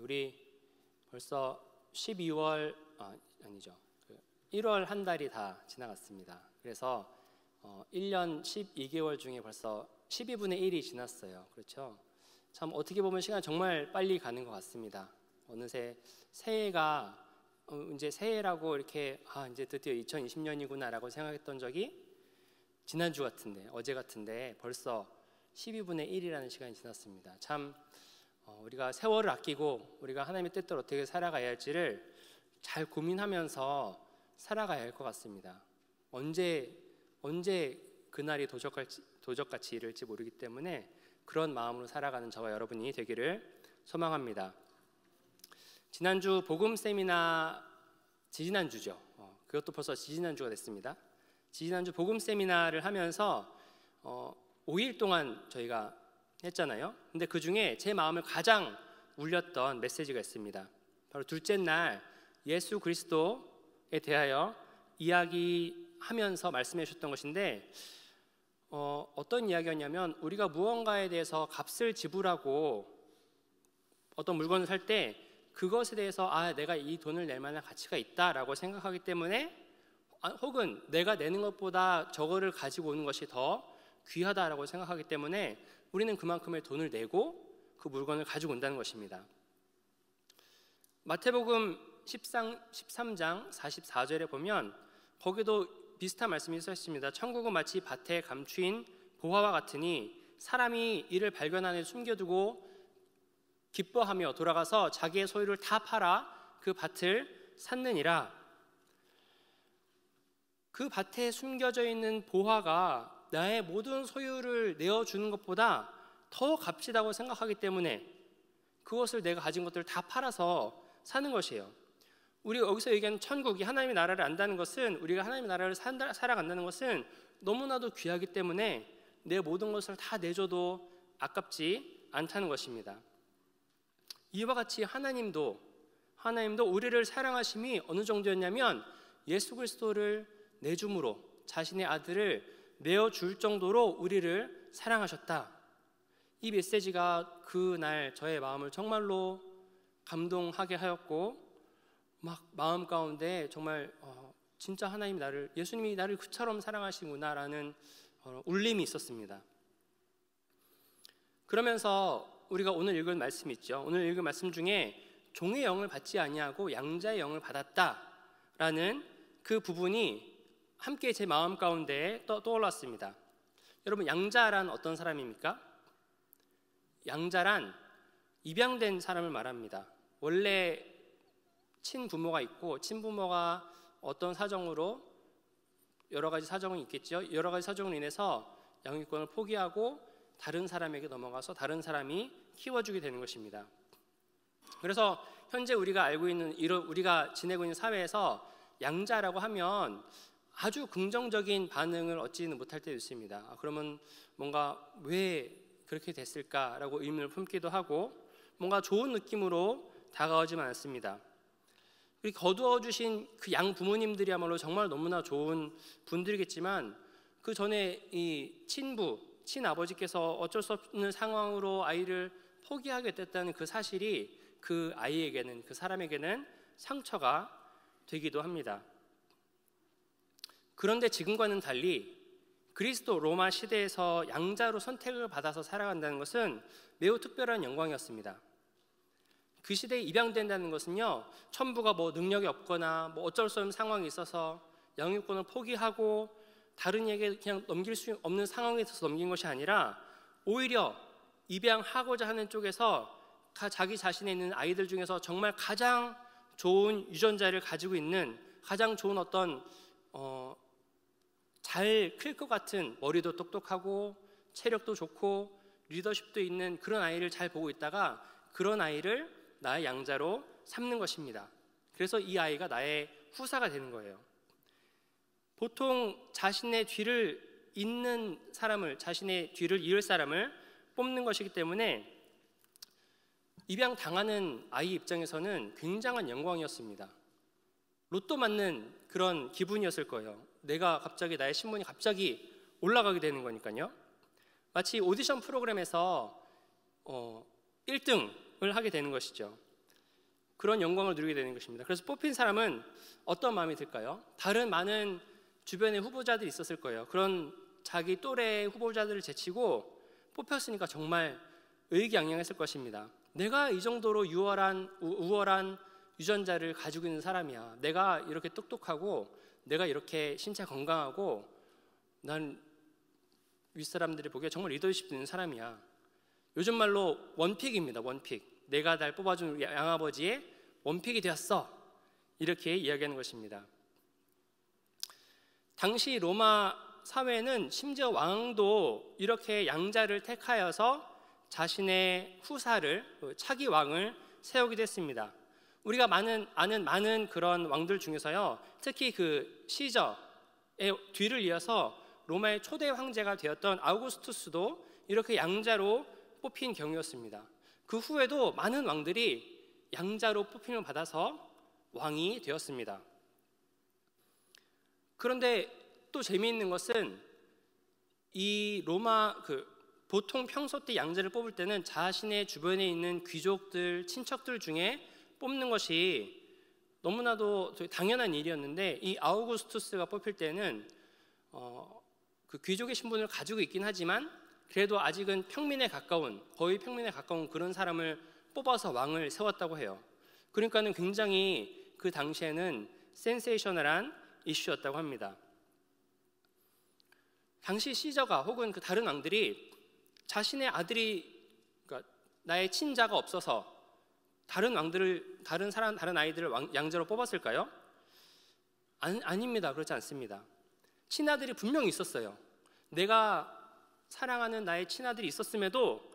우리 벌써 12월 아니죠. 1월 한 달이 다 지나갔습니다. 그래서 1년 12개월 중에 벌써 12분의 1이 지났어요. 그렇죠? 참 어떻게 보면 시간이 정말 빨리 가는 것 같습니다. 어느새 새해가 이제 새해라고 이렇게 이제 드디어 2020년이구나라고 생각했던 적이 지난주 같은데, 어제 같은데 벌써 12분의 1이라는 시간이 지났습니다. 참 우리가 세월을 아끼고 우리가 하나님의 뜻대로 어떻게 살아가야 할지를 잘 고민하면서 살아가야 할 것 같습니다. 언제 그날이 도적같이 이를지 모르기 때문에 그런 마음으로 살아가는 저와 여러분이 되기를 소망합니다. 지난주 복음 세미나, 지지난주죠. 그것도 벌써 지지난주가 됐습니다. 지지난주 복음 세미나를 하면서 5일 동안 저희가 했잖아요. 근데 그 중에 제 마음을 가장 울렸던 메시지가 있습니다. 바로 둘째 날 예수 그리스도에 대하여 이야기하면서 말씀해 주셨던 것인데, 어떤 이야기였냐면, 우리가 무언가에 대해서 값을 지불하고 어떤 물건을 살 때 그것에 대해서 내가 이 돈을 낼 만한 가치가 있다라고 생각하기 때문에, 혹은 내가 내는 것보다 저거를 가지고 오는 것이 더 귀하다라고 생각하기 때문에 우리는 그만큼의 돈을 내고 그 물건을 가지고 온다는 것입니다. 마태복음 13장 44절에 보면 거기도 비슷한 말씀이 써 있습니다. 천국은 마치 밭에 감추인 보화와 같으니 사람이 이를 발견하여 숨겨두고 기뻐하며 돌아가서 자기의 소유를 다 팔아 그 밭을 샀느니라. 그 밭에 숨겨져 있는 보화가 나의 모든 소유를 내어주는 것보다 더 값지다고 생각하기 때문에 그것을 내가 가진 것들을 다 팔아서 사는 것이에요. 우리가 여기서 얘기하는 천국이 하나님의 나라를 안다는 것은, 우리가 하나님의 나라를 살아간다는 것은 너무나도 귀하기 때문에 내 모든 것을 다 내줘도 아깝지 않다는 것입니다. 이와 같이 하나님도 우리를 사랑하심이 어느 정도였냐면 예수 그리스도를 내줌으로, 자신의 아들을 내어줄 정도로 우리를 사랑하셨다. 이 메시지가 그날 저의 마음을 정말로 감동하게 하였고, 막 마음 가운데 정말 진짜 예수님이 나를 그처럼 사랑하시구나라는 울림이 있었습니다. 그러면서 우리가 오늘 읽은 말씀이 있죠. 오늘 읽은 말씀 중에 종의 영을 받지 아니하고 양자의 영을 받았다라는 그 부분이 함께 제 마음 가운데 떠올랐습니다. 여러분, 양자란 어떤 사람입니까? 양자란 입양된 사람을 말합니다. 원래 친부모가 있고, 친부모가 어떤 사정으로, 여러 가지 사정이 있겠죠. 여러 가지 사정으로 인해서 양육권을 포기하고 다른 사람에게 넘어가서 다른 사람이 키워주게 되는 것입니다. 그래서 현재 우리가 알고 있는, 우리가 지내고 있는 사회에서 양자라고 하면 아주 긍정적인 반응을 얻지는 못할 때도 있습니다. 그러면 뭔가 왜 그렇게 됐을까라고 의문을 품기도 하고, 뭔가 좋은 느낌으로 다가오지만 않습니다. 우리 거두어 주신 그 양 부모님들이야말로 정말 너무나 좋은 분들이겠지만, 그 전에 이 친아버지께서 어쩔 수 없는 상황으로 아이를 포기하게 됐다는 그 사실이 그 아이에게는, 그 사람에게는 상처가 되기도 합니다. 그런데 지금과는 달리 그리스도 로마 시대에서 양자로 선택을 받아서 살아간다는 것은 매우 특별한 영광이었습니다. 그 시대에 입양된다는 것은요, 천부가 능력이 없거나 어쩔 수 없는 상황이 있어서 양육권을 포기하고 다른 이에게 그냥 넘길 수 없는 상황에 있어서 넘긴 것이 아니라, 오히려 입양하고자 하는 쪽에서 자기 자신에 있는 아이들 중에서 정말 가장 좋은 유전자를 가지고 있는, 가장 좋은 어떤 잘 클 것 같은, 머리도 똑똑하고 체력도 좋고 리더십도 있는 그런 아이를 잘 보고 있다가 그런 아이를 나의 양자로 삼는 것입니다. 그래서 이 아이가 나의 후사가 되는 거예요. 보통 자신의 뒤를 잇는 사람을, 자신의 뒤를 이을 사람을 뽑는 것이기 때문에 입양당하는 아이 입장에서는 굉장한 영광이었습니다. 로또 맞는 그런 기분이었을 거예요. 나의 신분이 갑자기 올라가게 되는 거니까요. 마치 오디션 프로그램에서 1등을 하게 되는 것이죠. 그런 영광을 누리게 되는 것입니다. 그래서 뽑힌 사람은 어떤 마음이 들까요? 다른 많은 주변에 후보자들이 있었을 거예요. 그런 자기 또래 후보자들을 제치고 뽑혔으니까 정말 의기양양했을 것입니다. 내가 이 정도로 우월한 유전자를 가지고 있는 사람이야. 내가 이렇게 똑똑하고 내가 이렇게 신체 건강하고 난 윗사람들이 보기에 정말 리더십 있는 사람이야. 요즘 말로 원픽입니다. 원픽. 내가 날 뽑아준 양아버지의 원픽이 되었어. 이렇게 이야기하는 것입니다. 당시 로마 사회는 심지어 왕도 이렇게 양자를 택하여서 자신의 후사를, 차기 왕을 세우기도 했습니다. 우리가 아는 많은 그런 왕들 중에서요, 특히 그 시저의 뒤를 이어서 로마의 초대 황제가 되었던 아우구스투스도 이렇게 양자로 뽑힌 경우였습니다. 그 후에도 많은 왕들이 양자로 뽑힘을 받아서 왕이 되었습니다. 그런데 또 재미있는 것은 이 로마 보통 평소 때 양자를 뽑을 때는 자신의 주변에 있는 귀족들, 친척들 중에 뽑는 것이 너무나도 당연한 일이었는데, 이 아우구스투스가 뽑힐 때는 그 귀족의 신분을 가지고 있긴 하지만 그래도 아직은 거의 평민에 가까운 그런 사람을 뽑아서 왕을 세웠다고 해요. 그러니까는 굉장히 그 당시에는 센세이셔널한 이슈였다고 합니다. 당시 시저가 혹은 그 다른 왕들이 자신의 아들이, 그러니까 나의 친자가 없어서 다른 아이들을 양자로 뽑았을까요? 아닙니다. 그렇지 않습니다. 친아들이 분명히 있었어요. 내가 사랑하는 나의 친아들이 있었음에도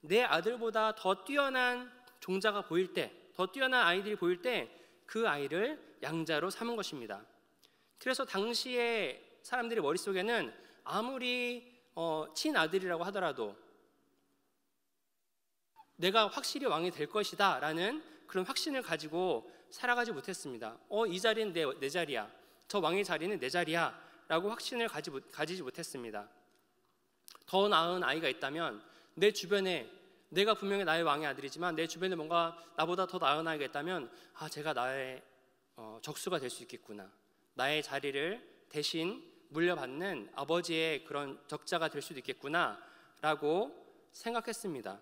내 아들보다 더 뛰어난 종자가 보일 때, 더 뛰어난 아이들이 보일 때 그 아이를 양자로 삼은 것입니다. 그래서 당시의 사람들의 머릿속에는 아무리 친아들이라고 하더라도 내가 확실히 왕이 될 것이다 라는 그런 확신을 가지고 살아가지 못했습니다. 이 자리는 내 자리야, 저 왕의 자리는 내 자리야 라고 확신을 가지지 못했습니다. 더 나은 아이가 있다면, 내 주변에, 내가 분명히 나의 왕의 아들이지만 내 주변에 뭔가 나보다 더 나은 아이가 있다면, 제가 나의 적수가 될 수 있겠구나, 나의 자리를 대신 물려받는 아버지의 그런 적자가 될 수도 있겠구나 라고 생각했습니다.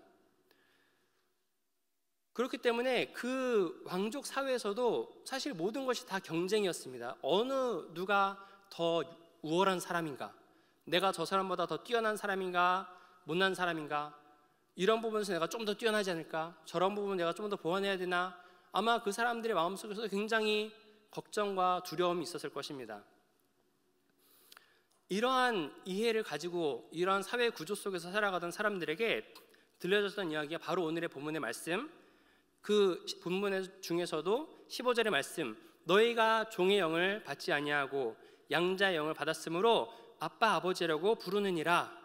그렇기 때문에 그 왕족 사회에서도 사실 모든 것이 다 경쟁이었습니다. 누가 더 우월한 사람인가, 내가 저 사람보다 더 뛰어난 사람인가, 못난 사람인가, 이런 부분에서 내가 좀 더 뛰어나지 않을까, 저런 부분은 내가 좀 더 보완해야 되나, 아마 그 사람들의 마음속에서 굉장히 걱정과 두려움이 있었을 것입니다. 이러한 이해를 가지고 이러한 사회 구조 속에서 살아가던 사람들에게 들려졌던 이야기가 바로 오늘의 본문의 말씀, 그 본문 중에서도 15절의 말씀, 너희가 종의 영을 받지 아니하고 양자의 영을 받았으므로 아빠 아버지라고 부르느니라.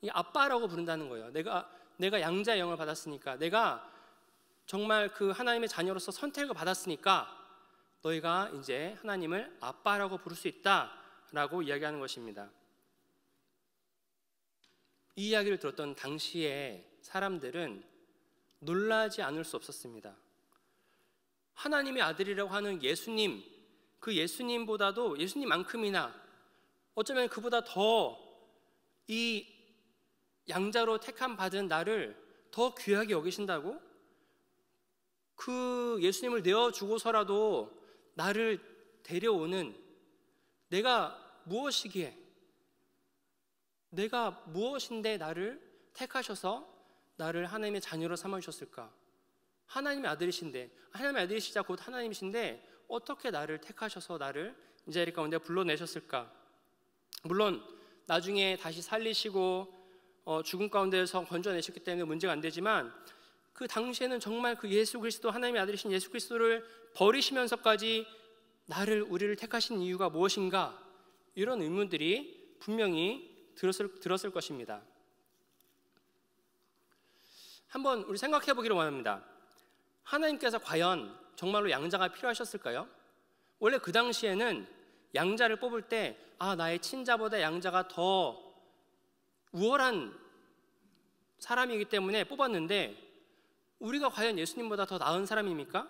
이 아빠라고 부른다는 거예요. 내가 양자의 영을 받았으니까, 내가 정말 그 하나님의 자녀로서 선택을 받았으니까 너희가 이제 하나님을 아빠라고 부를 수 있다라고 이야기하는 것입니다. 이 이야기를 들었던 당시의 사람들은 놀라지 않을 수 없었습니다. 하나님의 아들이라고 하는 예수님, 그 예수님보다도, 예수님만큼이나 어쩌면 그보다 더 이 양자로 택함 받은 나를 더 귀하게 여기신다고? 그 예수님을 내어주고서라도 나를 데려오는 내가 무엇이기에, 내가 무엇인데 나를 택하셔서 나를 하나님의 자녀로 삼아주셨을까? 하나님의 아들이시자 곧 하나님이신데 어떻게 나를 택하셔서 나를 이 자리 가운데 불러내셨을까? 물론 나중에 다시 살리시고 죽음 가운데에서 건져내셨기 때문에 문제가 안 되지만, 그 당시에는 정말 그 예수 그리스도, 하나님의 아들이신 예수 그리스도를 버리시면서까지 우리를 택하신 이유가 무엇인가? 이런 의문들이 분명히 들었을 것입니다. 한번 우리 생각해 보기를 원합니다. 하나님께서 과연 정말로 양자가 필요하셨을까요? 원래 그 당시에는 양자를 뽑을 때 나의 친자보다 양자가 더 우월한 사람이기 때문에 뽑았는데, 우리가 과연 예수님보다 더 나은 사람입니까?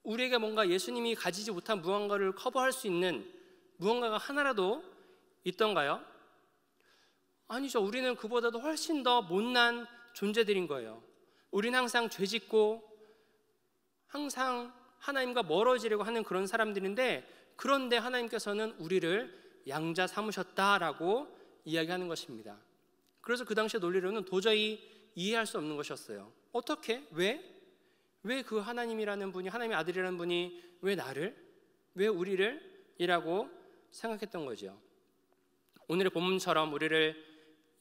우리에게 뭔가 예수님이 가지지 못한 무언가를 커버할 수 있는 무언가가 하나라도 있던가요? 아니죠. 우리는 그보다도 훨씬 더 못난 존재들인 거예요. 우리는 항상 죄짓고 항상 하나님과 멀어지려고 하는 그런 사람들인데, 그런데 하나님께서는 우리를 양자 삼으셨다라고 이야기하는 것입니다. 그래서 그 당시의 논리로는 도저히 이해할 수 없는 것이었어요. 어떻게? 왜 그 하나님이라는 분이, 하나님의 아들이라는 분이 왜 나를, 왜 우리를 이라고 생각했던 거죠. 오늘의 본문처럼 우리를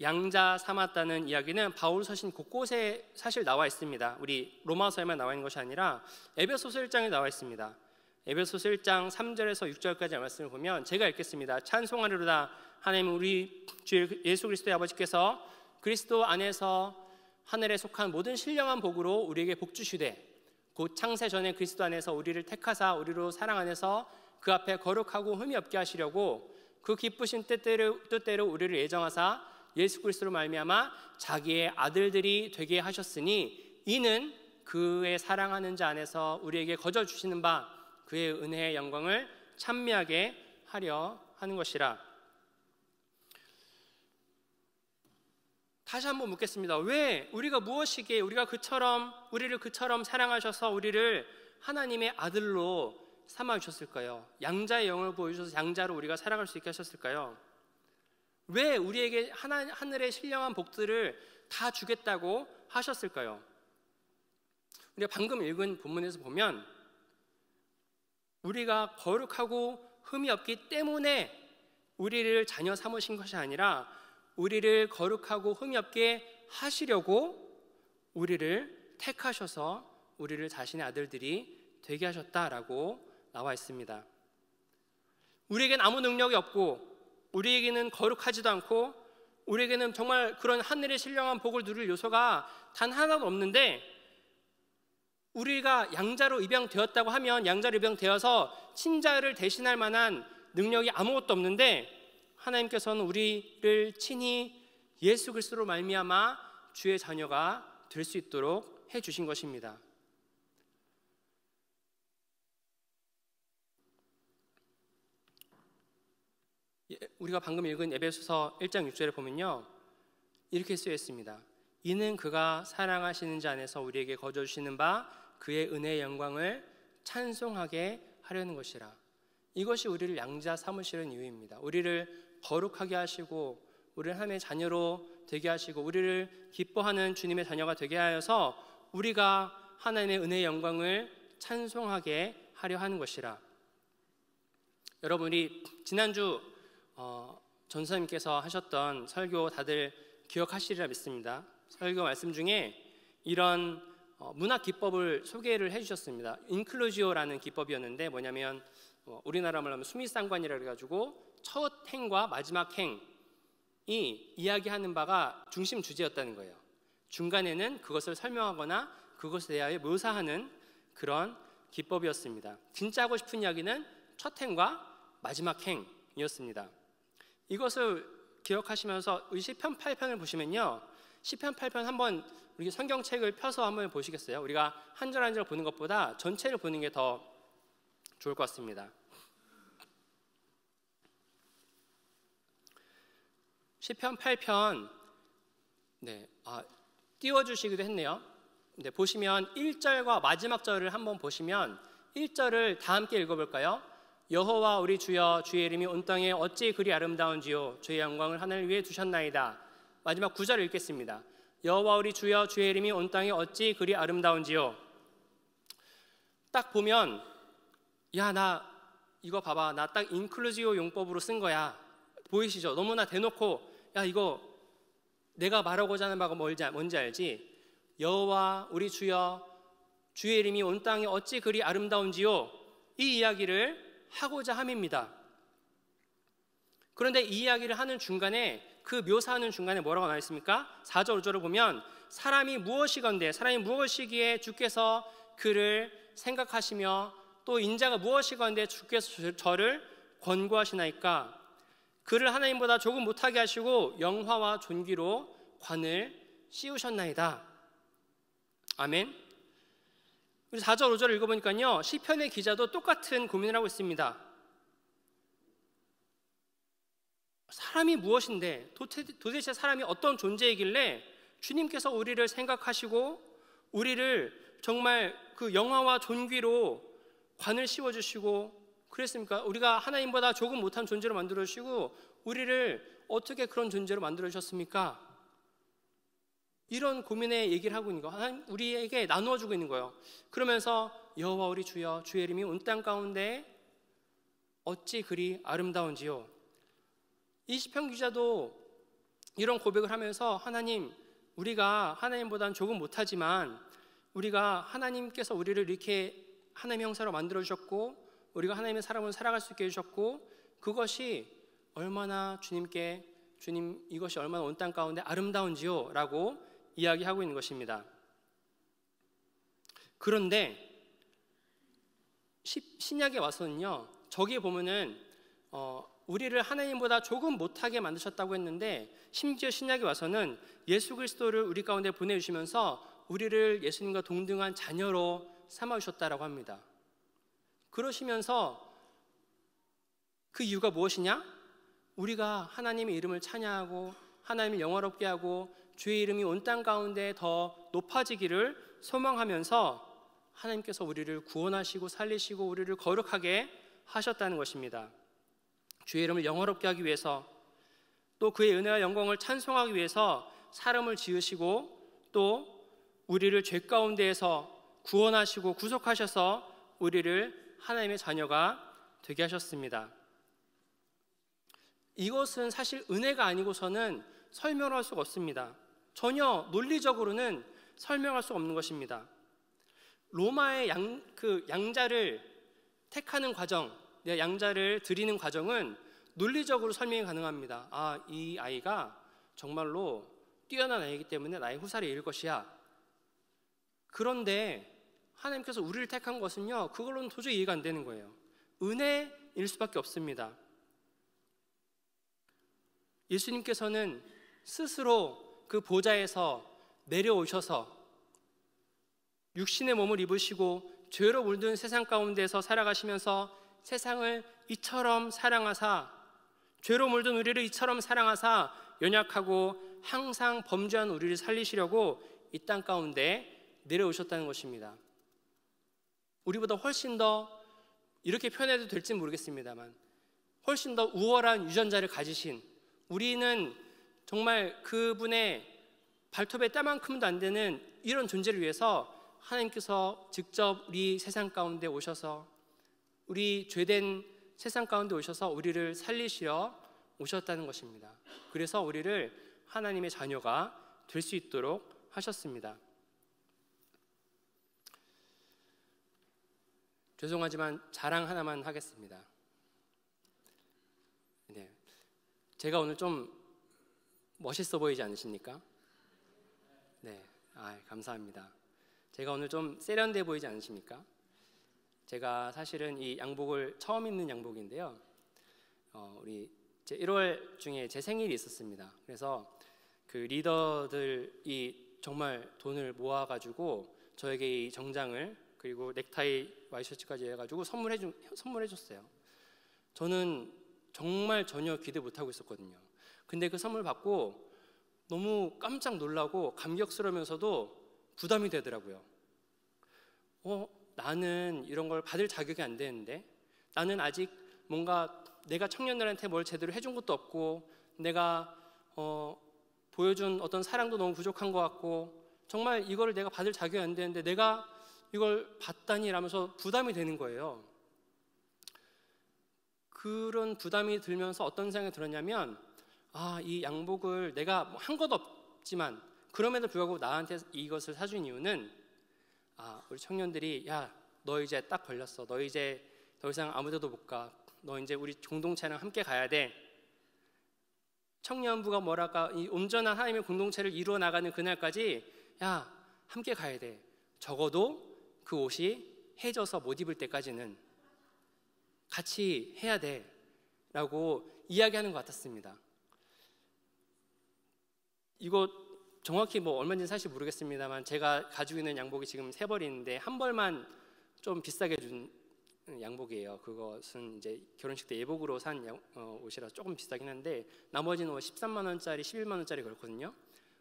양자 삼았다는 이야기는 바울 서신 곳곳에 사실 나와 있습니다. 우리 로마서에만 나와 있는 것이 아니라 에베소서 1장에 나와 있습니다. 에베소서 1장 3절에서 6절까지 말씀을 보면 제가 읽겠습니다. 찬송하리로다. 하나님 우리 주 예수 그리스도의 아버지께서 그리스도 안에서 하늘에 속한 모든 신령한 복으로 우리에게 복 주시되, 곧 창세 전에 그리스도 안에서 우리를 택하사 우리로 사랑 안에서 그 앞에 거룩하고 흠이 없게 하시려고 그 기쁘신 뜻대로 우리를 예정하사 예수 그리스도로 말미암아 자기의 아들들이 되게 하셨으니, 이는 그의 사랑하는 자 안에서 우리에게 거저 주시는 바 그의 은혜의 영광을 찬미하게 하려 하는 것이라. 다시 한번 묻겠습니다. 왜 우리가 무엇이기에 우리를 그처럼 사랑하셔서 우리를 하나님의 아들로 삼아주셨을까요? 양자의 영을 보여주셔서 양자로 우리가 살아갈 수 있게 하셨을까요? 왜 우리에게 하늘의 신령한 복들을 다 주겠다고 하셨을까요? 우리가 방금 읽은 본문에서 보면 우리가 거룩하고 흠이 없기 때문에 우리를 자녀 삼으신 것이 아니라 우리를 거룩하고 흠이 없게 하시려고 우리를 택하셔서 우리를 자신의 아들들이 되게 하셨다라고 나와 있습니다. 우리에겐 아무 능력이 없고 우리에게는 거룩하지도 않고 우리에게는 정말 그런 하늘의 신령한 복을 누릴 요소가 단 하나도 없는데, 우리가 양자로 입양되었다고 하면 양자로 입양되어서 친자를 대신할 만한 능력이 아무것도 없는데, 하나님께서는 우리를 친히 예수 그리스도로 말미암아 주의 자녀가 될 수 있도록 해주신 것입니다. 우리가 방금 읽은 에베소서 1장 6절에 보면요, 이렇게 쓰여 있습니다. 이는 그가 사랑하시는 자 안에서 우리에게 거저 주시는 바 그의 은혜의 영광을 찬송하게 하려는 것이라. 이것이 우리를 양자 삼으시는 이유입니다. 우리를 거룩하게 하시고 우리를 하나님의 자녀로 되게 하시고 우리를 기뻐하는 주님의 자녀가 되게 하여서 우리가 하나님의 은혜의 영광을 찬송하게 하려 하는 것이라. 여러분이 지난주 전사님께서 하셨던 설교 다들 기억하시리라 믿습니다. 설교 말씀 중에 이런 문학 기법을 소개를 해주셨습니다. 인클루지오라는 기법이었는데, 뭐냐면 우리나라 말로 하면 수미상관이라 그래가지고 첫 행과 마지막 행이 이야기하는 바가 중심 주제였다는 거예요. 중간에는 그것을 설명하거나 그것에 대하여 묘사하는 그런 기법이었습니다. 진짜 하고 싶은 이야기는 첫 행과 마지막 행이었습니다. 이것을 기억하시면서 시편 8편을 보시면요, 시편 8편 한번 우리 성경책을 펴서 한번 보시겠어요? 우리가 한 절 한 절 보는 것보다 전체를 보는 게 더 좋을 것 같습니다. 시편 8편 띄워주시기도 했네요. 보시면 1절과 마지막 절을 한번 보시면 1절을 다 함께 읽어볼까요? 여호와 우리 주여, 주의 이름이 온 땅에 어찌 그리 아름다운지요, 주의 영광을 하늘 위에 두셨나이다. 마지막 9절을 읽겠습니다. 여호와 우리 주여, 주의 이름이 온 땅에 어찌 그리 아름다운지요. 딱 보면 나 이거 봐봐, 나 딱 인클루지오 용법으로 쓴 거야. 보이시죠? 너무나 대놓고 이거 내가 말하고자 하는 바가 뭔지 알지? 여호와 우리 주여, 주의 이름이 온 땅에 어찌 그리 아름다운지요, 이 이야기를 하고자 함입니다. 그런데 이 이야기를 하는 중간에, 그 묘사하는 중간에 뭐라고 나와 있습니까? 4절 5절을 보면 사람이 무엇이건대 주께서 그를 생각하시며 또 인자가 무엇이건대 주께서 저를 권고하시나이까. 그를 하나님보다 조금 못하게 하시고 영화와 존귀로 관을 씌우셨나이다. 아멘. 우리 4절 5절을 읽어보니까요, 시편의 기자도 똑같은 고민을 하고 있습니다. 사람이 무엇인데, 도대체 사람이 어떤 존재이길래 주님께서 우리를 생각하시고 우리를 정말 그 영화와 존귀로 관을 씌워주시고 그랬습니까? 우리가 하나님보다 조금 못한 존재로 만들어주시고 우리를 어떻게 그런 존재로 만들어주셨습니까? 이런 고민의 얘기를 하고 있는 거, 하나님 우리에게 나누어주고 있는 거예요. 그러면서 여호와 우리 주여, 주의 이름이 온 땅 가운데 어찌 그리 아름다운지요. 이 시편 기자도 이런 고백을 하면서, 하나님, 우리가 하나님보다는 조금 못하지만 우리가 하나님께서 우리를 이렇게 하나님의 형상으로 만들어주셨고 우리가 하나님의 사람으로 살아갈 수 있게 해주셨고, 그것이 얼마나 주님 이것이 얼마나 온 땅 가운데 아름다운지요 라고 이야기하고 있는 것입니다. 그런데 신약에 와서는요, 저기에 보면은 우리를 하나님보다 조금 못하게 만드셨다고 했는데, 심지어 신약에 와서는 예수 그리스도를 우리 가운데 보내주시면서 우리를 예수님과 동등한 자녀로 삼아주셨다라고 합니다. 그러시면서 그 이유가 무엇이냐? 우리가 하나님의 이름을 찬양하고 하나님을 영화롭게 하고 주의 이름이 온 땅 가운데 더 높아지기를 소망하면서 하나님께서 우리를 구원하시고 살리시고 우리를 거룩하게 하셨다는 것입니다. 주의 이름을 영화롭게 하기 위해서, 또 그의 은혜와 영광을 찬송하기 위해서 사람을 지으시고, 또 우리를 죄 가운데에서 구원하시고 구속하셔서 우리를 하나님의 자녀가 되게 하셨습니다. 이것은 사실 은혜가 아니고서는 설명할 수가 없습니다. 전혀 논리적으로는 설명할 수 없는 것입니다. 로마의 양자를 택하는 과정, 양자를 드리는 과정은 논리적으로 설명이 가능합니다. 아, 이 아이가 정말로 뛰어난 아이이기 때문에 나의 후사를 이을 것이야. 그런데 하나님께서 우리를 택한 것은요, 그걸로는 도저히 이해가 안 되는 거예요. 은혜일 수밖에 없습니다. 예수님께서는 스스로 그 보좌에서 내려오셔서 육신의 몸을 입으시고 죄로 물든 세상 가운데서 살아가시면서 세상을 이처럼 사랑하사, 죄로 물든 우리를 이처럼 사랑하사 연약하고 항상 범죄한 우리를 살리시려고 이 땅 가운데 내려오셨다는 것입니다. 우리보다 훨씬 더, 이렇게 표현해도 될지 모르겠습니다만, 훨씬 더 우월한 유전자를 가지신, 우리는 정말 그분의 발톱에 땀만큼도 안 되는 이런 존재를 위해서 하나님께서 직접 우리 세상 가운데 오셔서, 우리 죄된 세상 가운데 오셔서 우리를 살리시러 오셨다는 것입니다. 그래서 우리를 하나님의 자녀가 될 수 있도록 하셨습니다. 죄송하지만 자랑 하나만 하겠습니다. 네, 제가 오늘 좀 멋있어 보이지 않으십니까? 네, 감사합니다. 제가 오늘 좀 세련돼 보이지 않으십니까? 제가 사실은 이 양복을 처음 입는 양복인데요, 우리 제 1월 중에 제 생일이 있었습니다. 그래서 그 리더들이 정말 돈을 모아가지고 저에게 이 정장을, 그리고 넥타이, 와이셔츠까지 해가지고 선물해줬어요. 저는 정말 전혀 기대 못하고 있었거든요. 근데 그 선물 받고 너무 깜짝 놀라고 감격스러우면서도 부담이 되더라고요. 나는 이런 걸 받을 자격이 안 되는데, 나는 아직 뭔가 내가 청년들한테 뭘 제대로 해준 것도 없고, 내가 보여준 어떤 사랑도 너무 부족한 것 같고, 정말 이거를 내가 받을 자격이 안 되는데 내가 이걸 받다니 라면서 부담이 되는 거예요. 그런 부담이 들면서 어떤 생각이 들었냐면, 이 양복을 내가 한 것도 없지만 그럼에도 불구하고 나한테 이것을 사준 이유는, 우리 청년들이, 야, 너 이제 딱 걸렸어. 너 이제 더 이상 아무 데도 못 가. 너 이제 우리 공동체랑 함께 가야 돼. 청년부가 뭐랄까, 이 온전한 하나님의 공동체를 이루어 나가는 그날까지, 야, 함께 가야 돼. 적어도 그 옷이 해져서 못 입을 때까지는 같이 해야 돼 라고 이야기하는 것 같았습니다. 이거 정확히 뭐 얼마인지 사실 모르겠습니다만 제가 가지고 있는 양복이 지금 3벌이 있는데 한 벌만 좀 비싸게 준 양복이에요. 그것은 이제 결혼식 때 예복으로 산 옷이라 조금 비싸긴 한데 나머지는 13만 원짜리, 11만 원짜리 그렇거든요.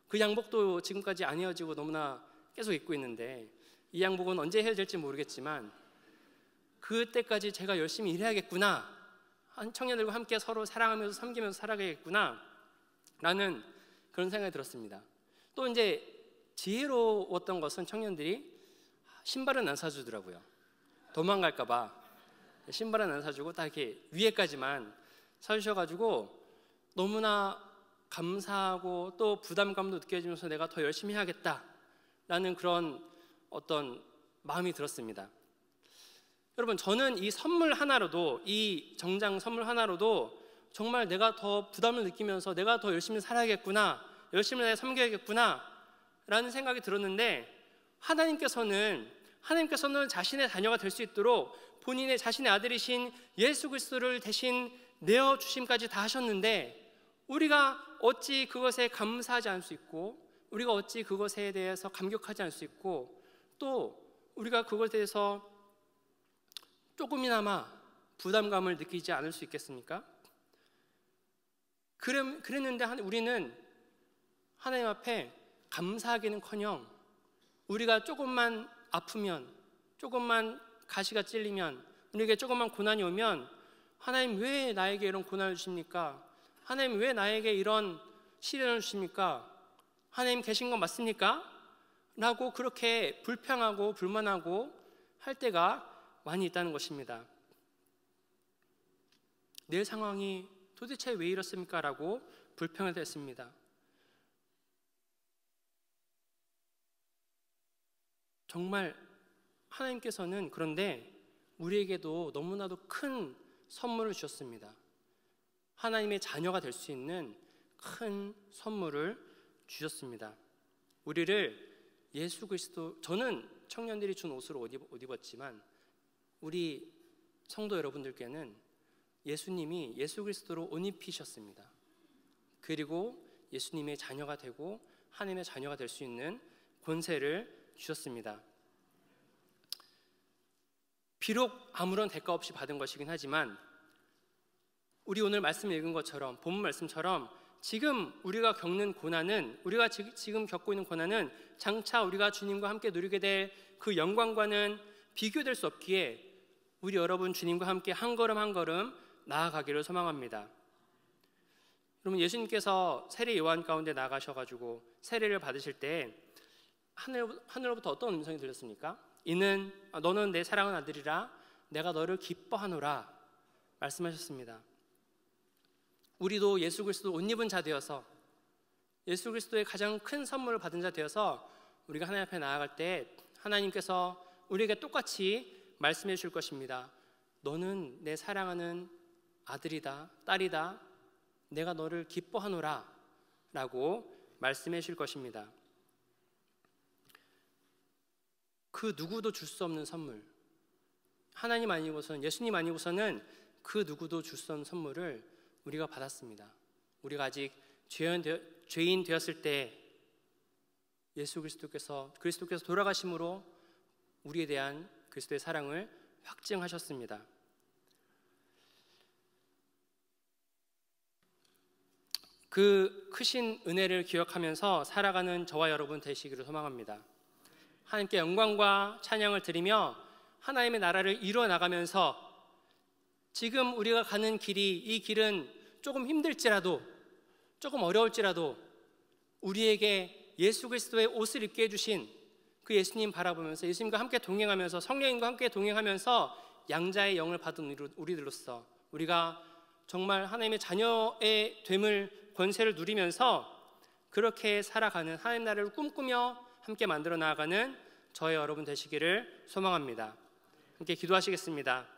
그 양복도 지금까지 안 헤어지고 너무나 계속 입고 있는데 이 양복은 언제 헤어질지 모르겠지만 그때까지 제가 열심히 일해야겠구나, 한 청년들과 함께 서로 사랑하면서 섬기면서 살아가겠구나 라는 그런 생각이 들었습니다. 또 이제 지혜로웠던 것은 청년들이 신발은 안 사주더라고요. 도망갈까 봐 신발은 안 사주고 딱 이렇게 위에까지만 사주셔가지고 너무나 감사하고 또 부담감도 느껴지면서 내가 더 열심히 해야겠다라는 그런 어떤 마음이 들었습니다. 여러분, 저는 이 선물 하나로도, 이 정장 선물 하나로도 정말 내가 더 부담을 느끼면서 내가 더 열심히 살아야겠구나, 열심히 섬겨야겠구나 라는 생각이 들었는데 하나님께서는 자신의 자녀가 될 수 있도록 본인의 자신의 아들이신 예수 그리스도를 대신 내어주심까지 다 하셨는데 우리가 어찌 그것에 감사하지 않을 수 있고, 우리가 어찌 그것에 대해서 감격하지 않을 수 있고, 또 우리가 그것에 대해서 조금이나마 부담감을 느끼지 않을 수 있겠습니까? 그랬는데 우리는 하나님 앞에 감사하기는커녕 우리가 조금만 아프면, 조금만 가시가 찔리면, 우리에게 조금만 고난이 오면 하나님 왜 나에게 이런 고난을 주십니까? 하나님 왜 나에게 이런 시련을 주십니까? 하나님 계신 건 맞습니까? 라고 그렇게 불평하고 불만하고 할 때가 많이 있다는 것입니다. 내 상황이 도대체 왜 이렇습니까? 라고 불평을 했습니다. 정말 하나님께서는 그런데 우리에게도 너무나도 큰 선물을 주셨습니다. 하나님의 자녀가 될 수 있는 큰 선물을 주셨습니다. 우리를 예수 그리스도, 저는 청년들이 준 옷을 옷 입었지만 우리 성도 여러분들께는 예수님이 예수 그리스도로 옷 입히셨습니다. 그리고 예수님의 자녀가 되고 하나님의 자녀가 될 수 있는 권세를 주셨습니다. 비록 아무런 대가 없이 받은 것이긴 하지만 우리 오늘 말씀 읽은 것처럼, 본문 말씀처럼 지금 우리가 겪는 고난은, 우리가 지금 겪고 있는 고난은 장차 우리가 주님과 함께 누리게 될 그 영광과는 비교될 수 없기에 우리 여러분 주님과 함께 한 걸음 한 걸음 나아가기를 소망합니다. 여러분, 예수님께서 세례 요한 가운데 나가셔가지고 세례를 받으실 때 하늘로부터 어떤 음성이 들렸습니까? 너는 내 사랑하는 아들이라 내가 너를 기뻐하노라 말씀하셨습니다. 우리도 예수 그리스도 옷 입은 자 되어서, 예수 그리스도의 가장 큰 선물을 받은 자 되어서 우리가 하나님 앞에 나아갈 때 하나님께서 우리에게 똑같이 말씀해 주실 것입니다. 너는 내 사랑하는 아들이다, 딸이다, 내가 너를 기뻐하노라 라고 말씀해 주실 것입니다. 그 누구도 줄 수 없는 선물, 하나님 아니고서는, 예수님 아니고서는 그 누구도 줄 수 없는 선물을 우리가 받았습니다. 우리가 아직 죄인 되었을 때 예수 그리스도께서 돌아가심으로 우리에 대한 그리스도의 사랑을 확증하셨습니다. 그 크신 은혜를 기억하면서 살아가는 저와 여러분 되시기를 소망합니다. 하나님께 영광과 찬양을 드리며 하나님의 나라를 이루어 나가면서 지금 우리가 가는 이 길은 조금 힘들지라도, 조금 어려울지라도 우리에게 예수 그리스도의 옷을 입게 해주신 그 예수님 바라보면서, 예수님과 함께 동행하면서, 성령님과 함께 동행하면서 양자의 영을 받은 우리들로서 우리가 정말 하나님의 자녀의 됨을, 권세를 누리면서 그렇게 살아가는, 하나님 나라를 꿈꾸며 함께 만들어 나아가는 저의 여러분 되시기를 소망합니다. 함께 기도하시겠습니다.